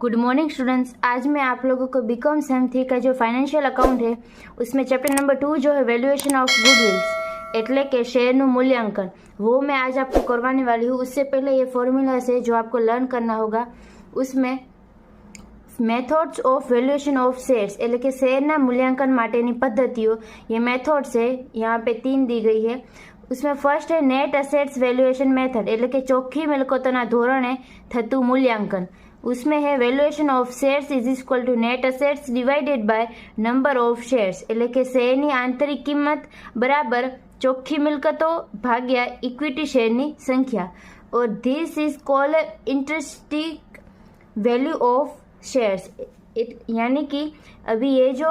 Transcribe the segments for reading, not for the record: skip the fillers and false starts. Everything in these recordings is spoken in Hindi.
Good morning students. आज मैं आप लोगों को बीकॉम सेम थ्री का जो फाइनेंशियल अकाउंट है उसमें चैप्टर नंबर 2 जो है वैल्यूएशन ऑफ गुडविल्स એટલે કે શેરનું મૂલ્યાંકન वो मैं आज आपको करवाने वाली हूँ। उससे पहले ये फॉर्मूला से जो आपको लर्न करना होगा उसमें methods of valuation of shares એટલે કે શેરના મૂલ્યાંકન માટેની પદ્ધતિઓ ये मेथड्स है, यहाँ पे 3 दी गई है। उसमें फर्स्ट है नेट असेट्स वैल्यूएशन मेथड એટલે કે ચોખ્ખી મિલકતોના ધોરણે થતું મૂલ્યાંકન। उसमें है valuation of shares is equal to net assets divided by number of shares એટલે કે શેરની આંતરિક કિંમત બરાબર ચોખ્ખી મિલકતો ભાગ્યા ઇક્વિટી શેરની સંખ્યા। और this is called intrinsic value of shares, यानी कि अभी ये जो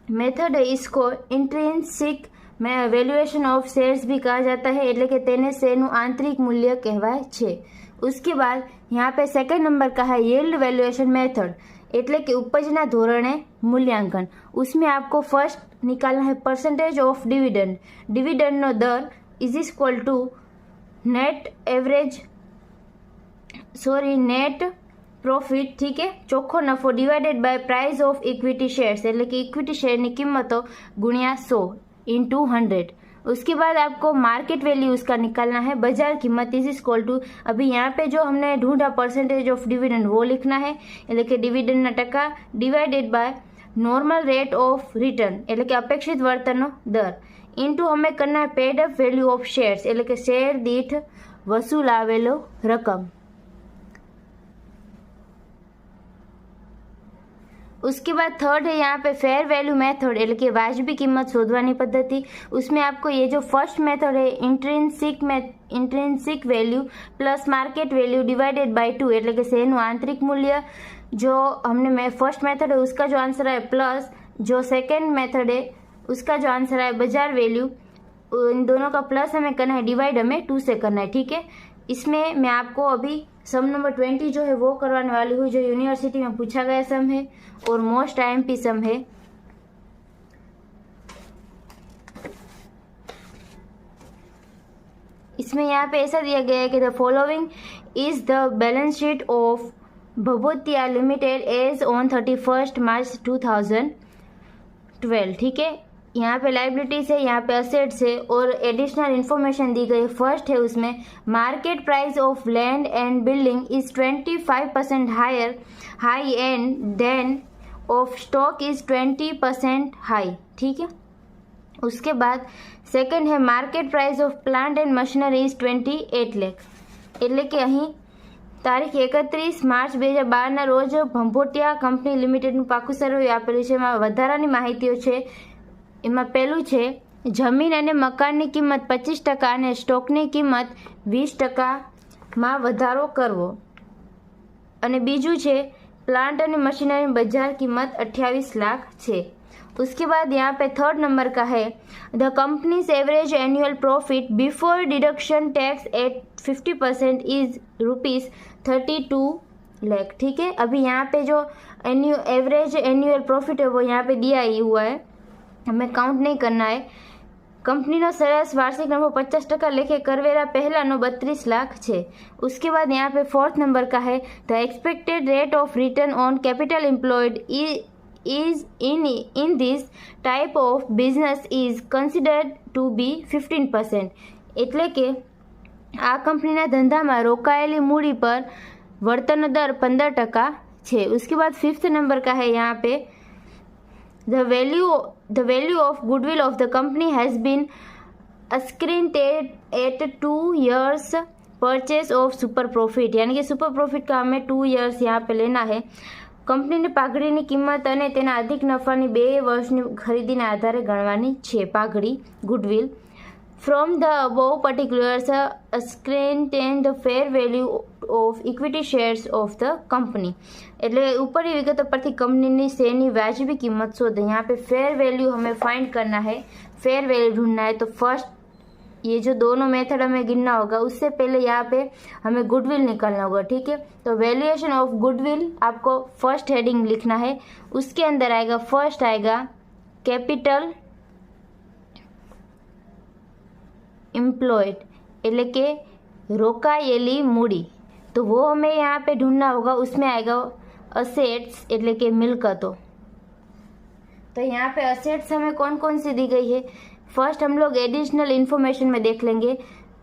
मेथड है इसको इंट्रिंसिक वैल्यूएशन ऑफ शेयर्स भी कहा जाता है એટલે કે તેને શેરનું આંતરિક મૂલ્ય કહેવાય છે। उसके बाद यहाँ पे सेकंड नंबर का है यील्ड वैल्यूएशन मेथड એટલે કે ઉપજના ધોરણે મૂલ્યાંકન। उसमें आपको फर्स्ट निकालना है परसेंटेज ऑफ डिविडेंड। डिविडेंडનો दर is equal to net profit, ठीक है, ચોખ્ખો નફો divided by price of equity shares એટલે કે इक्विटी शेयરની કિંમતો गुणिया 100 इंटू 100। उसके बाद आपको मार्केट वैल्यू उसका निकालना है, बाजार कीमत इज इक्वल टू अभी यहाँ पे जो हमने ढूंढा परसेंटेज ऑफ डिविडेंड वो लिखना है એટલે કે डिविडेंडના ટકા divided by normal rate of return એટલે કે अपेक्षित वर्तनનો दर इंटू हमें करना है paid up value of shares એટલે કે शेर दीठ वसूल आवेलो रकम। उसके बाद थर्ड है यहाँ पे फेयर वैल्यू मेथड એટલે કે वाजबी कीमत शोधवानी पद्धति। उसमें आपको ये जो फर्स्ट मेथड है intrinsic value plus market value divided by 2 એટલે કે શેરનું आंतरिक मूल्य जो हमने फर्स्ट मेथड है उसका जो आंसर है प्लस जो सेकेंड मेथड है उसका जो आंसर है बाजार वैल्यू, इन दोनों का प्लस हमें करना है, डिवाइड हमें 2 से करना है, ठीक है। इसमें मैं आपको अभी सम नंबर 20 जो है वो करवाने वाली हूँ जो यूनिवर्सिटी में पूछा गया सम है और मोस्ट IMP सम है। इसमें यहाँ पे ऐसा दिया गया है कि the following is the balance sheet of Bhabhutiya limited as on 31 March 2012, ठीक है। यहाँ पे लाइबिलिटीज है, यहाँ पे असेट्स है और एडिशनल इन्फॉर्मेशन दी गई। फर्स्ट है उसमें market price of land and building is 25% high and then of stock is 20% high, ठीक है। उसके बाद सेकंड है market price of plant and machinery is 28 lakh એટલે કે અહીં તારીખ 31 માર્ચ 2012 રોજ ભંભોટિયા કંપની લિમિટેડનું પાકું સરવૈયું આપેલું છે। એમાં વધારાની માહિતીઓ છે। એમાં પહેલું છે જમીન અને મકાનની કિંમત 25% અને સ્ટોકની કિંમત 20%માં વધારો કરવો। અને બીજું છે प्लांट અને मशीनरी बाजार कीमत 28 लाख છે। उसके बाद यहाँ पे थर्ड नंबर का है the companies average annual profit before deduction tax at 50% is ₹32 lakh, ठीक है। अभी यहाँ पे जो एवरेज एनुअल प्रॉफिट है वो यहाँ पे दिया ही हुआ है, हमें काउंट नहीं करना है। कंपनीનો સરેરાશ વાર્ષિક નફો 50% લેખે કરવેરા પહેલાનો 32 લાખ છે। उसके बाद यहाँ पे फोर्थ नंबर का है the expected rate of return on capital employed is in this type of business is considered to be 15%, એટલે કે આ કંપનીના ધંધામાં રોકાયેલી મૂડી પર વળતરનો દર 15% છે। उसके बाद फिफ्थ नंबर का है यहाँ पे the value of goodwill of the company has been ascribed at 2 years purchase of super profit, यानी कि सुपर प्रॉफिट का हमें 2 years यहाँ पे लेना है। કંપનીની પાઘડીની કિંમત અને તેના અધિક નફાની 2 વર્ષની ખરીદીના આધારે ગણવાની છે પાઘડી goodwill. From the above પર્ટિક્યુલર્સ ascribed the fair value of equity shares of the company એટલે ઉપરની વિગતો પરથી કંપનીની શેરની વાજબી કિંમત શોધો। यहाँ पे फेयर वैल्यू हमें फाइंड करना है, फेयर वैल्यू ढूंढना है। तो फर्स्ट ये जो दोनों मेथड हमें गिनना होगा, उससे पहले यहाँ पे हमें गुडविल निकालना होगा, ठीक है। तो वैल्यूएशन ऑफ गुडविल आपको फर्स्ट हेडिंग लिखना है। उसके अंदर आएगा फर्स्ट आएगा कैपिटल एम्प्लॉयड એટલે કે રોકાયેલી મૂડી, तो वो हमें यहाँ पे ढूंढना होगा। उसमें आएगा असेट्स એટલે કે મિલકતો। तो यहाँ पे असेट्स हमें कौन कौन सी दी गई है, फर्स्ट हम लोग एडिशनल इन्फॉर्मेशन में देख लेंगे।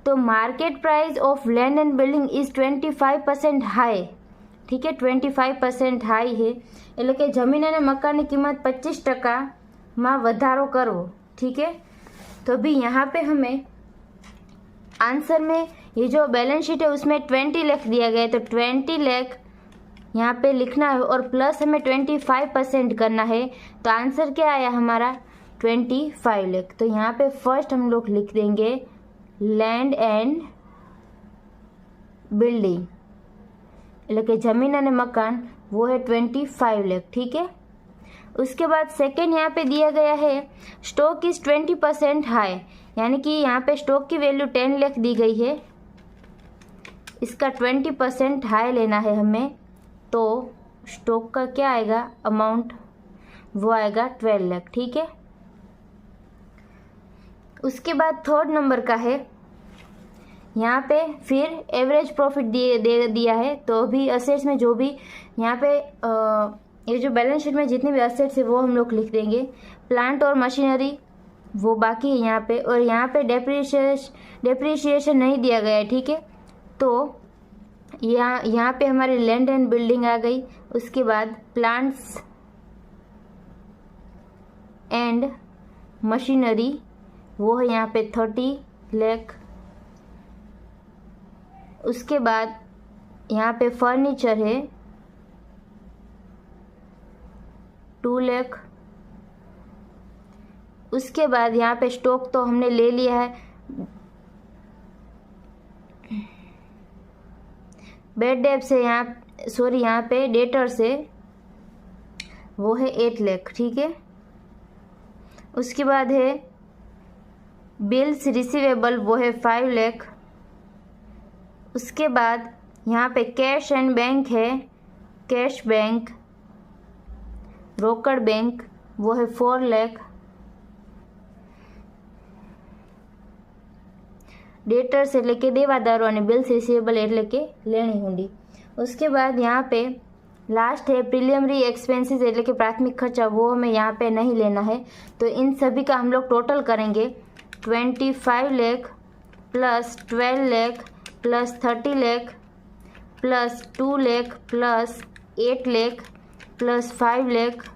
तो market price of land and building is 25% high, ठीक है, 25% हाई है એટલે કે જમીન અને મકાનની કિંમત 25% વધારો કરવો, ठीक है। तो अभी यहाँ पे हमें आंसर में ये जो बैलेंस शीट है उसमें 20 लाख दिया गया है, तो 20 लाख यहाँ पे लिखना है और प्लस हमें 25% करना है। तो आंसर क्या आया हमारा 25 लाख। तो यहाँ पे फर्स्ट हम लोग लिख देंगे लैंड एंड बिल्डिंग એટલે કે जमीन અને मकान वो है 25 लाख, ठीक है। उसके बाद सेकेंड यहाँ पे दिया गया है स्टॉक इज 20% हाई, यानी कि यहाँ पे स्टॉक की वैल्यू 10 लाख दी गई है, इसका 20% हाई लेना है हमें। तो स्टॉक का क्या आएगा अमाउंट, वो आएगा 12 लाख, ठीक है। उसके बाद थर्ड नंबर का है, यहाँ पे फिर एवरेज प्रॉफिट दे दिया है। तो अभी असेट्स में जो भी यहाँ पे ये जो बैलेंस शीट में जितने भी असेट्स है वो हम लोग लिख देंगे। प्लांट और मशीनरी वो बाकी है यहाँ पे, और यहाँ पे डेप्रिसिएशन नहीं दिया गया है, ठीक है। तो यहाँ पे हमारी लैंड एंड बिल्डिंग आ गई। उसके बाद प्लांट्स एंड मशीनरी वो है यहाँ पे 30 लाख। उसके बाद यहाँ पे फर्नीचर है 2 लाख। उसके बाद यहाँ पे स्टॉक तो हमने ले लिया है, बेड डेट से यहाँ पे डेटर से वो है 8 लाख, ठीक है। उसके बाद है बिल्स रिसीवेबल वो है 5 लाख। उसके बाद यहाँ पे कैश एंड बैंक है, कैश बैंक रोकड़ बैंक वो है 4 लाख। डेटर्स એટલે કે દેવાદારો અને બિલ્સ રિસીવેબલ એટલે કે લેણી હુંડી। उसके बाद यहाँ पे लास्ट है प्रीलिमिनरी एक्सपेंसेस એટલે કે प्राथमिक खर्चा, वो हमें यहाँ पे नहीं लेना है। तो इन सभी का हम लोग टोटल करेंगे 25 lakh plus 12 lakh plus 30 lakh plus 2 lakh plus 8 lakh plus 5 lakh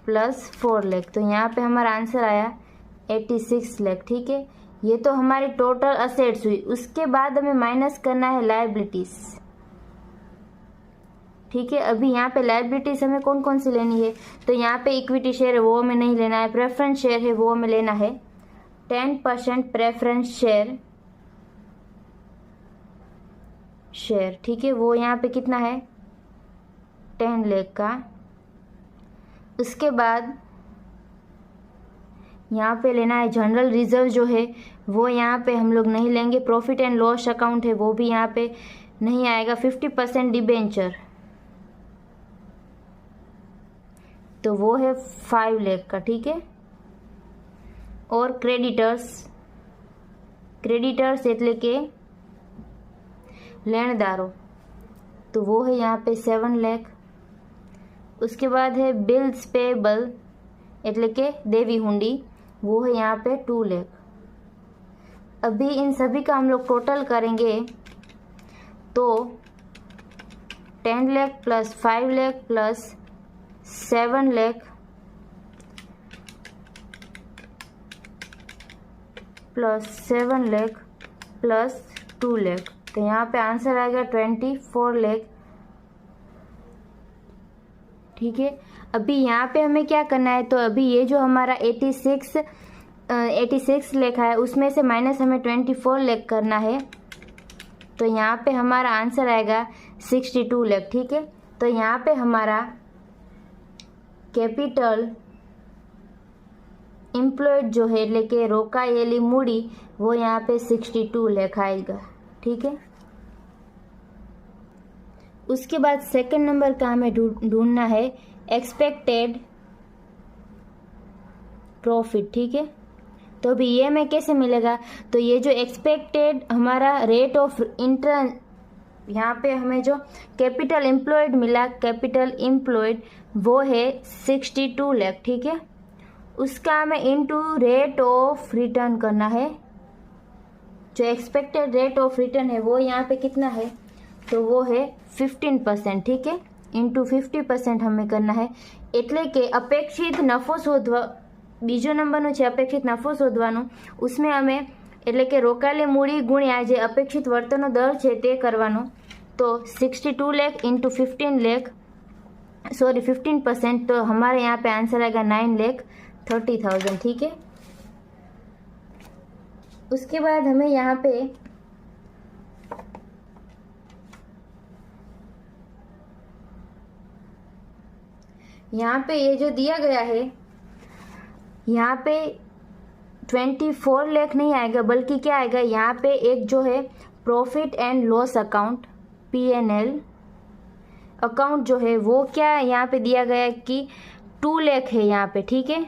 plus 4 lakh. तो यहाँ पे हमारा आंसर आया 86 लाख, ठीक है। ये तो हमारी टोटल असेट्स हुई। उसके बाद हमें माइनस करना है लायबिलिटीज, ठीक है। अभी यहाँ पे लायबिलिटीज हमें कौन कौन सी लेनी है, तो यहाँ पे इक्विटी शेयर है वो हमें नहीं लेना है, प्रेफरेंस शेयर है वो हमें लेना है 10% प्रेफरेंस शेयर, ठीक है। वो यहाँ पे कितना है 10 लाख का। उसके बाद यहाँ पे लेना है जनरल रिजर्व जो है वो यहाँ पे हम लोग नहीं लेंगे। प्रॉफिट एंड लॉस अकाउंट है वो भी यहाँ पे नहीं आएगा। 50% डिबेंचर तो वो है 5 लाख का, ठीक है। और क्रेडिटर्स એટલે કે लेनदारों, तो वो है यहाँ पे 7 लाख। उसके बाद है बिल्स पेएबल એટલે કે देवी हुंडी, वो है यहाँ पे 2 लाख। अभी इन सभी का हम लोग टोटल करेंगे तो 10 lakh plus 5 lakh plus 7 lakh plus 7 lakh plus 2 lakh. तो यहाँ पे आंसर आएगा 24 लाख, ठीक है। अभी यहाँ पे हमें क्या करना है, तो अभी ये जो हमारा 86 लाख है उसमें से माइनस हमें 24 लाख करना है। तो यहाँ पे हमारा आंसर आएगा 62 लाख, ठीक है। तो यहाँ पे हमारा कैपिटल एम्प्लॉयड जो है એટલે કે રોકાયેલી મૂડી वो यहाँ पे 62 लाख आएगा, ठीक है। उसके बाद सेकंड नंबर का हमें ढूंढना है एक्सपेक्टेड प्रॉफिट, ठीक है। तो अभी ये हमें कैसे मिलेगा, तो ये जो एक्सपेक्टेड हमारा रेट ऑफ यहाँ पे हमें जो कैपिटल एम्प्लॉयड मिला, कैपिटल एम्प्लॉयड वो है 62 लाख, ठीक है। उसका हमें इनटू रेट ऑफ रिटर्न करना है। जो एक्सपेक्टेड रेट ऑफ रिटर्न है वो यहाँ पे कितना है, तो वो है 15%, ठीक है। ઇન્ટુ 50% હમે કરना है, એટલે કે અપેક્ષિત નફો શોધવા, બીજો નંબરનું છે અપેક્ષિત નફો શોધવાનું, उसमें અમે એટલે કે રોકાયેલી મૂડી ગુણ્યા જે અપેક્ષિત વળતરનો દર છે તે કરવાનો। तो 62 लाख इंटू 15%, तो हमारे यहाँ पे आंसर आएगा 9,30,000, ठीक है। उसके बाद हमें यहाँ पे ये जो दिया गया है, यहाँ पे 24 लाख नहीं आएगा, बल्कि क्या आएगा, यहाँ पे एक जो है profit and loss account P&L account जो है वो क्या यहाँ पे दिया गया है कि 2 लाख है यहाँ पे, ठीक है।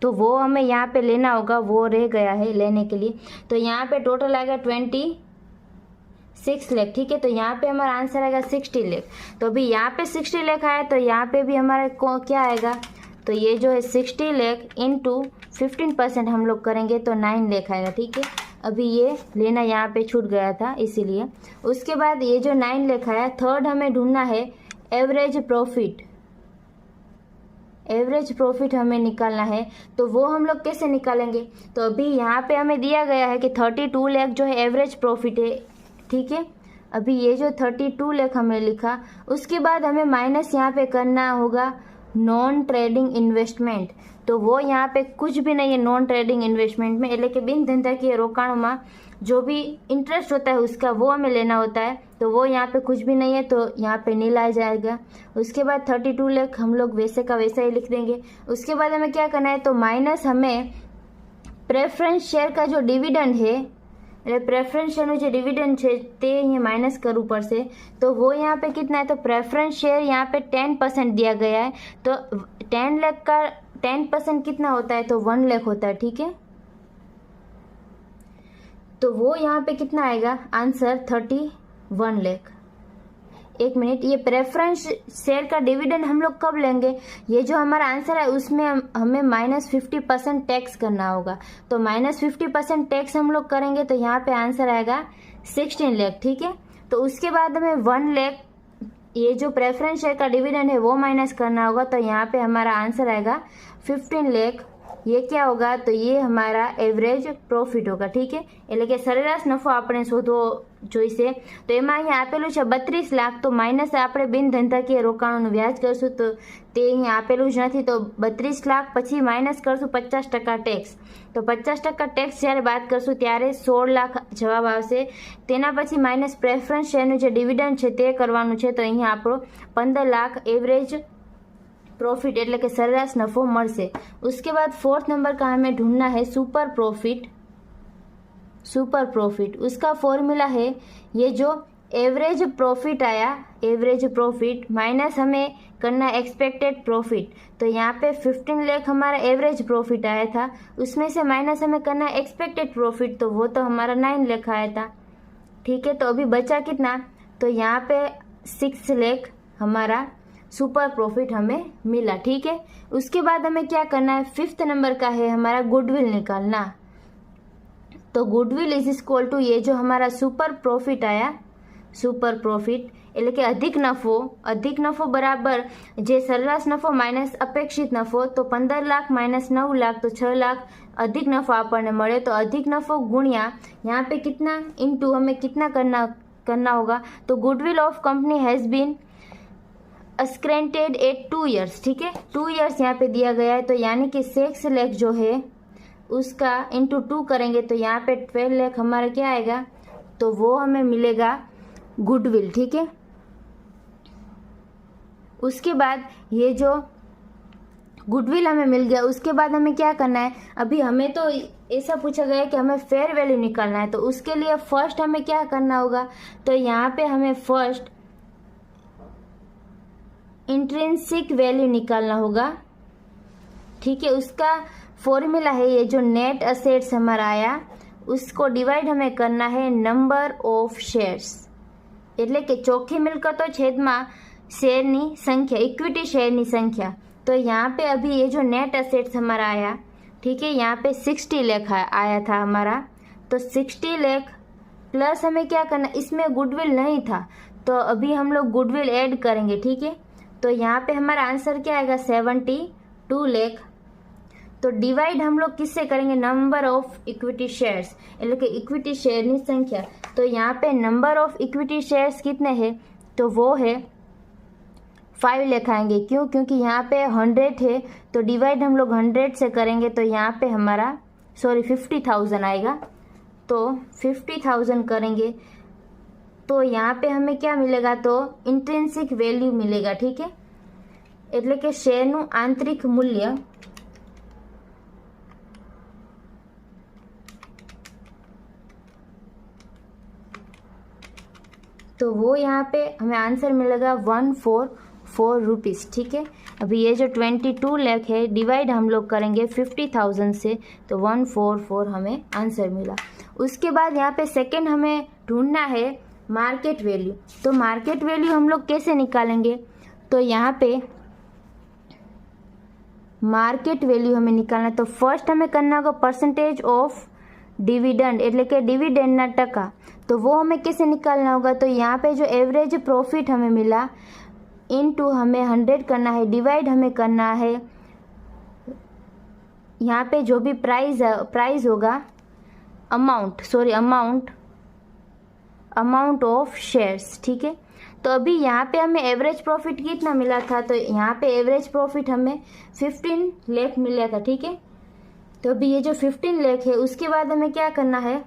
तो वो हमें यहाँ पे लेना होगा, वो रह गया है लेने के लिए। तो यहाँ पे टोटल आएगा 26 लाख, ठीक है। तो यहाँ पे हमारा आंसर आएगा 60 लाख। तो अभी यहाँ पे 60 लाख आया, तो यहाँ पे भी हमारा क्या आएगा, तो ये जो है 60 लाख इंटू 15% हम लोग करेंगे तो 9 लाख आएगा, ठीक है। अभी ये लेना यहाँ पे छूट गया था इसीलिए। उसके बाद ये जो 9 लाख आया, थर्ड हमें ढूंढना है एवरेज प्रॉफिट। एवरेज प्रॉफिट हमें निकालना है, तो वो हम लोग कैसे निकालेंगे, तो अभी यहाँ पे हमें दिया गया है कि 32 लाख जो है एवरेज प्रॉफिट है, ठीक है। अभी ये जो 32 लाख हमें लिखा, उसके बाद हमें माइनस यहाँ पे करना होगा नॉन ट्रेडिंग इन्वेस्टमेंट। तो वो यहाँ पे कुछ भी नहीं है नॉन ट्रेडिंग इन्वेस्टमेंट में, એટલે કે બિન ધંધાકીય રોકાણોમાં जो भी इंटरेस्ट होता है उसका वो हमें लेना होता है। तो वो यहाँ पे कुछ भी नहीं है, तो यहाँ पे नील आ जाएगा। उसके बाद 32 लाख हम लोग वैसे का वैसा ही लिख देंगे। उसके बाद हमें क्या करना है, तो माइनस हमें प्रेफरन्स शेयर का जो डिविडेंड है, प्रेफरन्स शेयर जो डिविडेंड है ते ये माइनस करવું પડશે। तो वो यहाँ पे कितना है, तो प्रेफरन्स शेयर यहाँ पे 10% दिया गया है। तो 10 लाख का 10% कितना होता है, तो 1 लाख होता है, ठीक है। तो वो यहाँ पे कितना आएगा आंसर 31 लाख। एक मिनट, ये प्रेफरेंस शेयर का डिविडेंड हम लोग कब लेंगे, ये जो हमारा आंसर है उसमें हमें -50% टैक्स करना होगा। तो -50% टैक्स हम लोग करेंगे, तो यहाँ पे आंसर आएगा 16 लाख, ठीक है। तो उसके बाद हमें 1 लाख ये जो प्रेफरेंस शेयर का डिविडेंड है वो माइनस करना होगा। तो यहाँ पे हमारा आंसर आएगा 15 लाख। ये क्या होगा, तो ये हमारा एवरेज प्रॉफिट होगा, ठीक है। એટલે કે સરેરાશ નફો આપણે શોધવો જોઈશે। તો એમાં અહીંયા આપેલું છે 32 લાખ, તો માઇનસ આપણે બિન ધંધાકીય રોકાણોનું વ્યાજ કરશું, તો તે અહીંયા આપેલું જ નથી। તો 32 લાખ પછી માઇનસ કરશું 50% ટેક્સ। તો 50% ટેક્સ જ્યારે બાદ કરશું ત્યારે 16 લાખ જવાબ આવશે। તેના પછી માઇનસ પ્રેફરન્સ શેરનું જે ડિવિડન્ડ છે તે કરવાનું છે। તો અહીંયા આપણો 15 લાખ एवरेज प्रॉफिट એટલે કે સરેરાશ નફો મળશે। उसके बाद 4th नंबर का हमें ढूंढना है सुपर प्रॉफिट। सुपर प्रॉफिट उसका फॉर्मूला है, ये जो एवरेज प्रॉफिट आया, एवरेज प्रॉफिट माइनस हमें करना एक्सपेक्टेड प्रॉफिट। तो यहाँ पे 15 लाख हमारा एवरेज प्रॉफिट आया था, उसमें से माइनस हमें करना एक्सपेक्टेड प्रॉफिट, तो वो तो हमारा 9 लाख आया था, ठीक है। तो अभी बचा कितना, तो यहाँ पे 6 लाख हमारा सुपर प्रॉफिट हमें मिला, ठीक है। उसके बाद हमें क्या करना है, 5th नंबर का है हमारा गुडविल निकालना। तो गुडविल इज इक्वल टू ये जो हमारा सुपर प्रॉफिट आया, सुपर प्रॉफिट એટલે કે अधिक नफो बराबर जे સરેરાશ નફો माइनस अपेक्षित नफो। तो 15 लाख माइनस 9 लाख, तो 6 लाख अधिक नफो આપણને મળે। तो अधिक नफो गुणिया यहाँ पे कितना इंटू हमें कितना करना होगा, तो goodwill of company has been ascertained at 2 years, ठीक है। 2 ईयर्स यहाँ पे दिया गया है, तो यानी कि 6 लाख जो है उसका इंटू 2 करेंगे, तो यहाँ पे 12 लाख हमारा क्या आएगा, तो वो हमें मिलेगा गुडविल, ठीक है। उसके बाद ये जो गुडविल हमें मिल गया, उसके बाद हमें क्या करना है, अभी हमें तो ऐसा पूछा गया है कि हमें फेयर वैल्यू निकालना है। तो उसके लिए फर्स्ट हमें क्या करना होगा, तो यहाँ पे हमें फर्स्ट इंट्रिंसिक वैल्यू निकालना होगा, ठीक है। उसका फॉर्मूला है ये जो नेट असेट्स हमारा आया उसको डिवाइड हमें करना है नंबर ऑफ शेयर्स। એટલે કે ચોખ્ખી मिलकतों छेदમાં शेयरनी संख्या, इक्विटी शेयरनी संख्या। तो यहाँ पे अभी ये जो नेट असेट्स हमारा आया, ठीक है, यहाँ पे 60 लाख आया था हमारा। तो 60 लाख प्लस हमें क्या करना, इसमें गुडविल नहीं था तो अभी हम लोग गुडविल ऐड करेंगे, ठीक है। तो यहाँ पे हमारा आंसर क्या आएगा, 72 लाख। तो डिवाइड हम लोग किससे करेंगे, नंबर ऑफ इक्विटी शेयर्स, એટલે કે इक्विटी शेयरनी संख्या। तो यहाँ पे नंबर ऑफ इक्विटी शेयर्स कितने हैं, तो वो है 5 लाख आएंगे। क्यों, क्योंकि यहाँ पे 100 है तो डिवाइड हम लोग 100 से करेंगे तो यहाँ पे हमारा 50,000 आएगा। तो 50,000 करेंगे तो यहाँ पे हमें क्या मिलेगा, तो इंट्रिंसिक वैल्यू मिलेगा, ठीक है, એટલે કે શેરનું આંતરિક મૂલ્ય। तो वो यहाँ पे हमें आंसर मिलेगा 144 रुपीज़, ठीक है। अभी ये जो 22 लाख है डिवाइड हम लोग करेंगे 50,000 से तो 144 हमें आंसर मिला। उसके बाद यहाँ पे सेकंड हमें ढूंढना है मार्केट वैल्यू। तो मार्केट वैल्यू हम लोग कैसे निकालेंगे, तो यहाँ पे मार्केट वैल्यू हमें निकालना। तो फर्स्ट हमें करना होगा परसेंटेज ऑफ डिविडेंड, એટલે કે डिविडेंडના टका। तो वो हमें कैसे निकालना होगा, तो यहाँ पे जो एवरेज प्रॉफिट हमें मिला इनटू हमें 100 करना है, डिवाइड हमें करना है यहाँ पे जो भी प्राइस होगा अमाउंट ऑफ शेयर्स, ठीक है। तो अभी यहाँ पे हमें एवरेज प्रॉफिट कितना मिला था, तो यहाँ पे एवरेज प्रॉफिट हमें 15 लाख मिला था, ठीक है। तो अभी ये जो 15 लाख है उसके बाद हमें क्या करना है,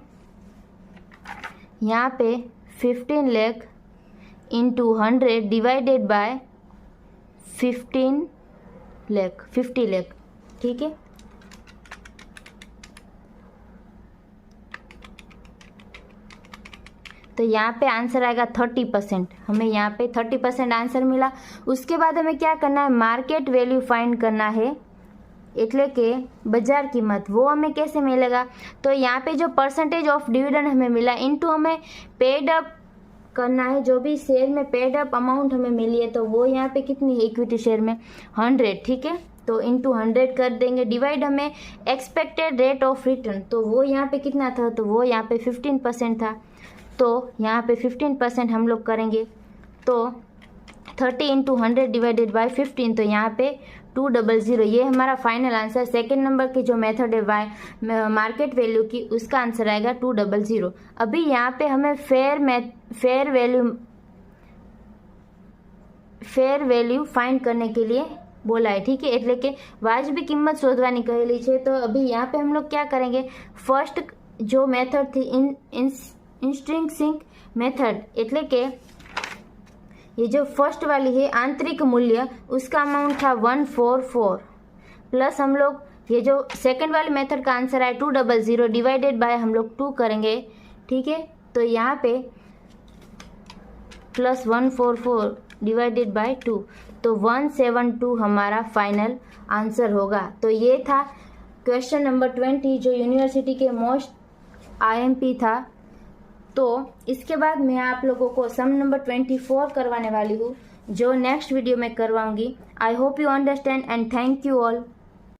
यहाँ पे 15 lakh into 100 divided by 50 lakh, ठीक है। तो यहाँ पे आंसर आएगा 30%, हमें यहाँ पे 30% आंसर मिला। उसके बाद हमें क्या करना है, मार्केट वैल्यू फाइंड करना है, એટલે કે बाजार कीमत। वो हमें कैसे मिलेगा, तो यहाँ पे जो परसेंटेज ऑफ डिविडेंड हमें मिला इनटू हमें पेड अप करना है, जो भी शेयर में पेड अप अमाउंट हमें मिली है तो वो यहाँ पे कितनी है इक्विटी शेयर में 100, ठीक है। तो इंटू 100 कर देंगे, डिवाइड हमें एक्सपेक्टेड रेट ऑफ रिटर्न, तो वो यहाँ पे कितना था, तो वो यहाँ पे 15% था। तो यहाँ पे 15% हम लोग करेंगे तो 30 इंटू 100 डिवाइडेड बाय 15, तो यहाँ पे 200, ये हमारा फाइनल आंसर। सेकेंड नंबर की जो मेथड है मार्केट वैल्यू की, उसका आंसर आएगा 200। अभी यहाँ पे हमें फेयर वैल्यू फाइंड करने के लिए बोला है, ठीक है, એટલે કે वाजबी किंमत शोधवानी कहेली है। तो अभी यहाँ पे हम लोग क्या करेंगे, फर्स्ट जो मेथड थी इंट्रिंसिक मेथड, એટલે કે ये जो फर्स्ट वाली है आंतरिक मूल्य, उसका अमाउंट था 144 प्लस हम लोग ये जो सेकंड वाली मेथड का आंसर है 200 डिवाइडेड बाय हम लोग 2 करेंगे, ठीक है। तो यहाँ पे प्लस 144 डिवाइडेड बाय 2, तो 172 हमारा फाइनल आंसर होगा। तो ये था क्वेश्चन नंबर 20 जो यूनिवर्सिटी के मोस्ट IMP था। तो इसके बाद मैं आप लोगों को सम नंबर 24 करवाने वाली हूँ, जो नेक्स्ट वीडियो में करवाऊंगी। I hope you understand and thank you all.